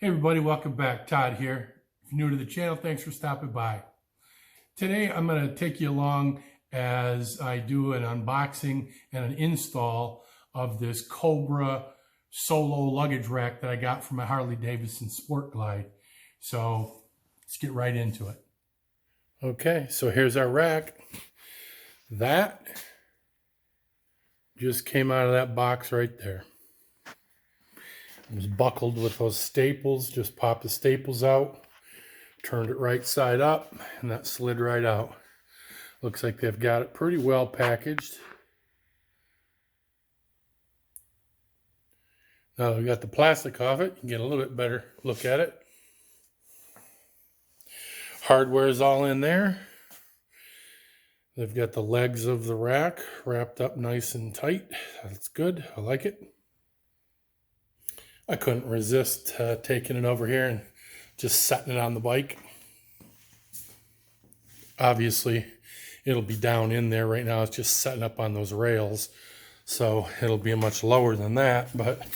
Hey everybody, welcome back. Todd here. If you're new to the channel, thanks for stopping by. Today I'm going to take you along as I do an unboxing and an install of this Cobra solo luggage rack that I got from my Harley-Davidson Sport Glide. So let's get right into it. Okay, so here's our rack. That just came out of that box right there. It was buckled with those staples. Just popped the staples out, turned it right side up, and that slid right out. Looks like they've got it pretty well packaged. Now that we got the plastic off it, you can get a little bit better look at it. Hardware is all in there. They've got the legs of the rack wrapped up nice and tight. That's good. I like it. I couldn't resist taking it over here and just setting it on the bike. Obviously, it'll be down in there right now. It's just setting up on those rails. So it'll be much lower than that, but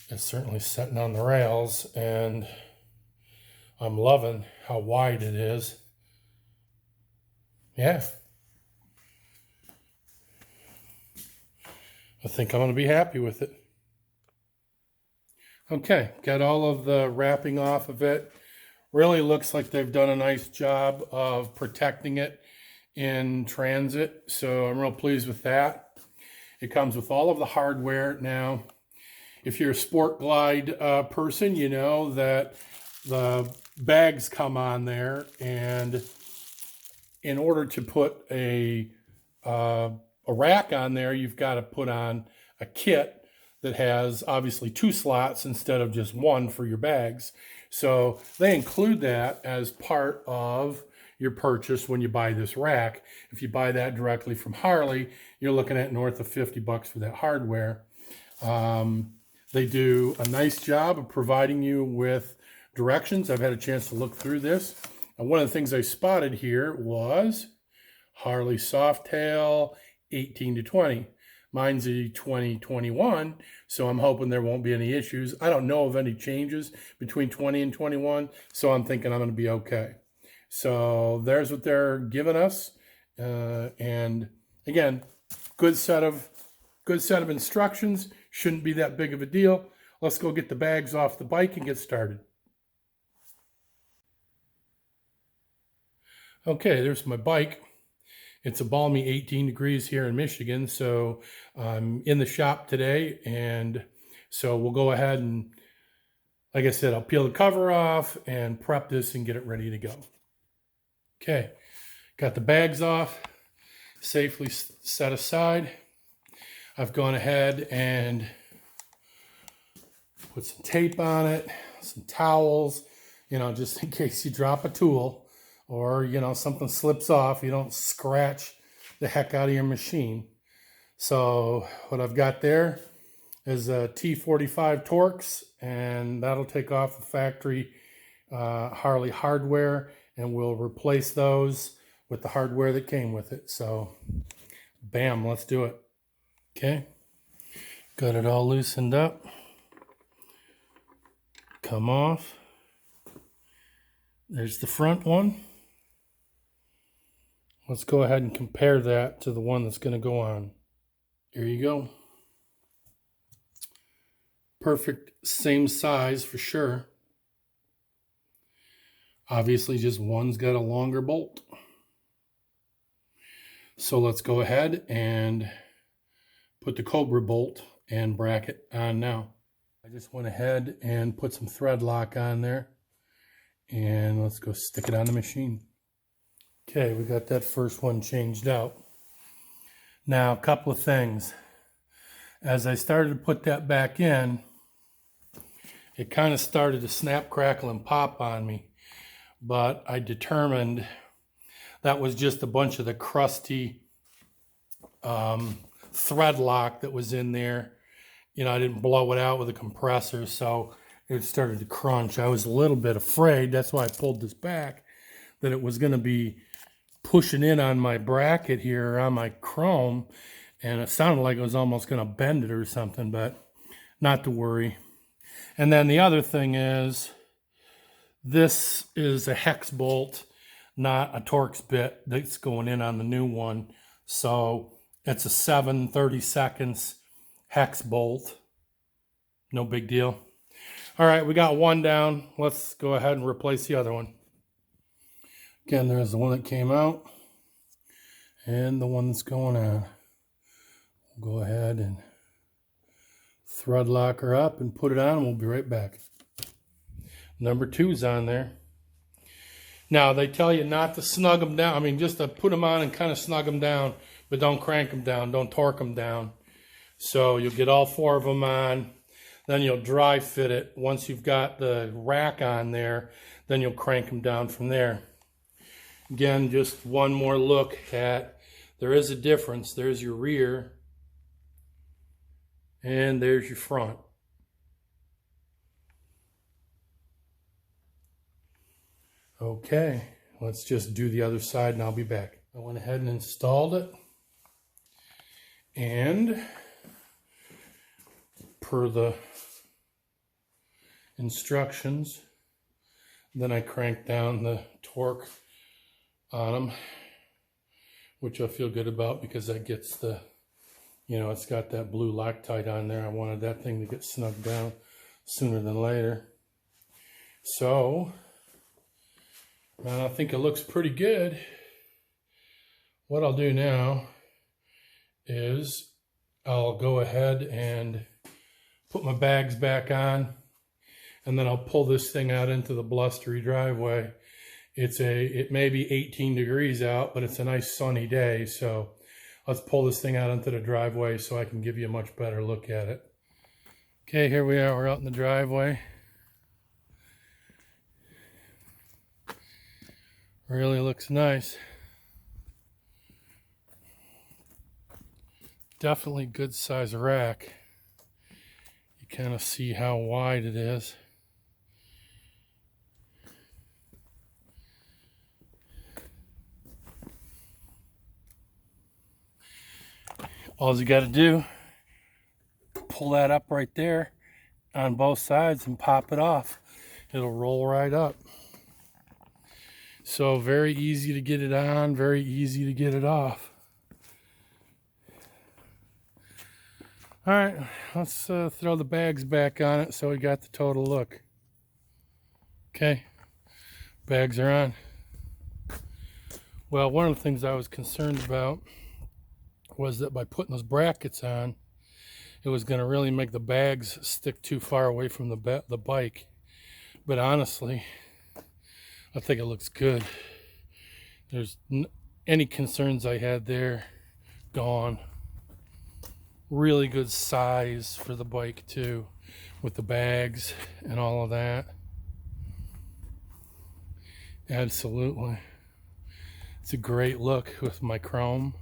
it's certainly setting on the rails, and I'm loving how wide it is. Yeah. I think I'm going to be happy with it. Okay, got all of the wrapping off of it. Really looks like they've done a nice job of protecting it in transit, so I'm real pleased with that. It comes with all of the hardware. Now, if you're a Sport Glide person, you know that the bags come on there, and in order to put a rack on there, you've got to put on a kit that has obviously 2 slots instead of just 1 for your bags. So they include that as part of your purchase when you buy this rack. If you buy that directly from Harley, you're looking at north of $50 for that hardware. They do a nice job of providing you with directions. I've had a chance to look through this. And one of the things I spotted here was Harley Soft Tail 18 to 20. Mine's a 2021, so I'm hoping there won't be any issues. I don't know of any changes between 20 and 21, so I'm thinking I'm going to be okay. So there's what they're giving us. And again, good set of instructions. Shouldn't be that big of a deal. Let's go get the bags off the bike and get started. Okay, there's my bike. It's a balmy 18 degrees here in Michigan, so I'm in the shop today, and so we'll go ahead and, like I said, I'll peel the cover off and prep this and get it ready to go. Okay, got the bags off, safely set aside. I've gone ahead and put some tape on it, some towels, just in case you drop a tool. Or, something slips off, you don't scratch the heck out of your machine. So what I've got there is a T45 Torx, and that'll take off the factory Harley hardware, and we'll replace those with the hardware that came with it. So, bam, let's do it. Okay, got it all loosened up. Come off. There's the front one. Let's go ahead and compare that to the one that's going to go on. Here you go. Perfect, same size for sure. Obviously, just one's got a longer bolt. So let's go ahead and put the Cobra bolt and bracket on now. I just went ahead and put some thread lock on there. And let's go stick it on the machine. Okay, we got that first one changed out. Now, a couple of things. As I started to put that back in, it kind of started to snap, crackle, and pop on me. But I determined that was just a bunch of the crusty thread lock that was in there. I didn't blow it out with a compressor, so it started to crunch. I was a little bit afraid, that's why I pulled this back, that it was going to be pushing in on my bracket here, on my chrome, and it sounded like it was almost going to bend it or something, but not to worry. And then the other thing is, this is a hex bolt, not a Torx bit that's going in on the new one. So it's a 7/32 hex bolt. No big deal. All right, we got one down. Let's go ahead and replace the other one. Again, there's the one that came out and the one that's going on. We'll go ahead and thread lock her up and put it on, and we'll be right back. Number 2's on there. Now, they tell you not to snug them down. I mean, just to put them on and kind of snug them down, but don't crank them down. Don't torque them down. So you'll get all 4 of them on. Then you'll dry fit it. Once you've got the rack on there, then you'll crank them down from there. Again, just one more look at, there is a difference. There's your rear, and there's your front. Okay, let's just do the other side and I'll be back. I went ahead and installed it. And per the instructions, then I cranked down the torque on them, which I feel good about because that gets the, you know, it's got that blue Loctite on there. I wanted that thing to get snugged down sooner than later. So, man, I think it looks pretty good. What I'll do now is I'll go ahead and put my bags back on, and then I'll pull this thing out into the blustery driveway. It may be 18 degrees out, but it's a nice sunny day, so let's pull this thing out into the driveway so I can give you a much better look at it. Okay, here we are. We're out in the driveway. Really looks nice. Definitely good size rack. You kind of see how wide it is. All you got to do, pull that up right there on both sides and pop it off. It'll roll right up. So very easy to get it on, very easy to get it off. All right, let's throw the bags back on it so we got the total look. Okay, bags are on. Well, one of the things I was concerned about was that by putting those brackets on, it was going to really make the bags stick too far away from the bike. But honestly, I think it looks good. There's any concerns I had there, gone. Really good size for the bike too, with the bags and all of that. Absolutely. It's a great look with my chrome.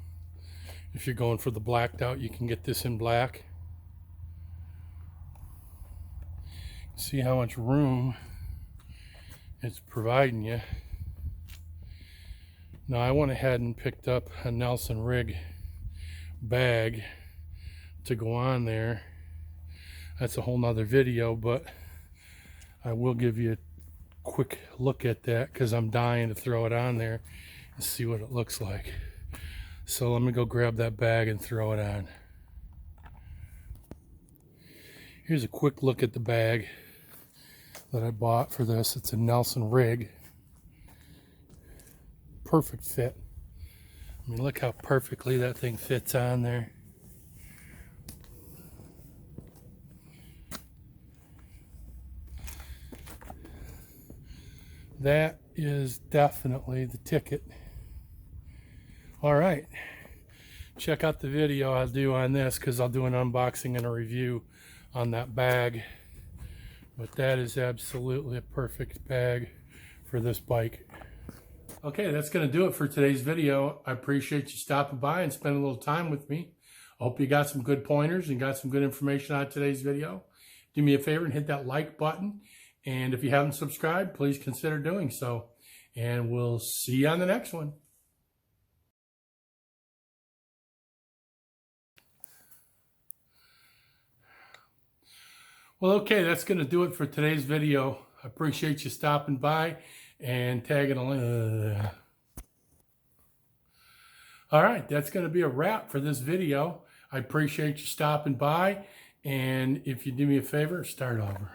If you're going for the blacked out, you can get this in black. See how much room it's providing you. Now I went ahead and picked up a Nelson rig bag to go on there. That's a whole nother video, but I will give you a quick look at that because I'm dying to throw it on there and see what it looks like. So let me go grab that bag and throw it on. Here's a quick look at the bag that I bought for this. It's a Nelson rig. Perfect fit. I mean, look how perfectly that thing fits on there. That is definitely the ticket. All right, check out the video I'll do on this because I'll do an unboxing and a review on that bag. But that is absolutely a perfect bag for this bike. Okay, that's going to do it for today's video. I appreciate you stopping by and spending a little time with me. I hope you got some good pointers and got some good information out of today's video. Do me a favor and hit that like button. And if you haven't subscribed, please consider doing so. And we'll see you on the next one. Well, Well, okay, that's going to do it for today's video. I appreciate you stopping by and tagging along. All right, that's going to be a wrap for this video. I appreciate you stopping by. And if you do me a favor, start over.